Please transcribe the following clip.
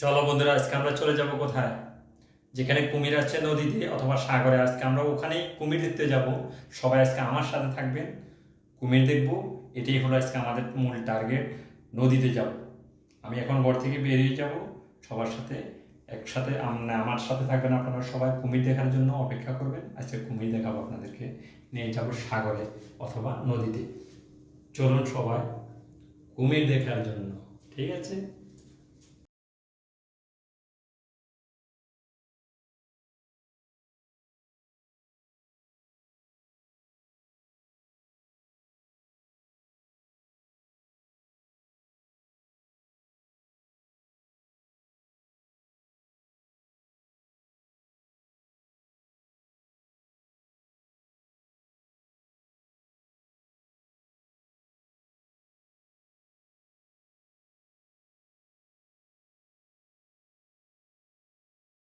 চলো বন্ধুরা, আজকে আমরা চলে যাব কোথায়? যেখানে কুমির আছে নদীতে অথবা সাগরে, আজকে আমরা ওখানেই কুমির দেখতে যাব। সবাই আজকে আমার সাথে থাকবেন, কুমির দেখব। এটাই হলো আজকে আমাদের মূল টার্গেট, নদীতে যাব। আমি এখন ঘর থেকে বেরিয়ে যাব সবার সাথে একসাথে। আমার সাথে থাকবেন আপনারা সবাই, কুমির দেখার জন্য অপেক্ষা করবেন। আজকে কুমির দেখাবো আপনাদেরকে, নিয়ে যাব সাগরে অথবা নদীতে। চলুন সবাই কুমির দেখার জন্য, ঠিক আছে?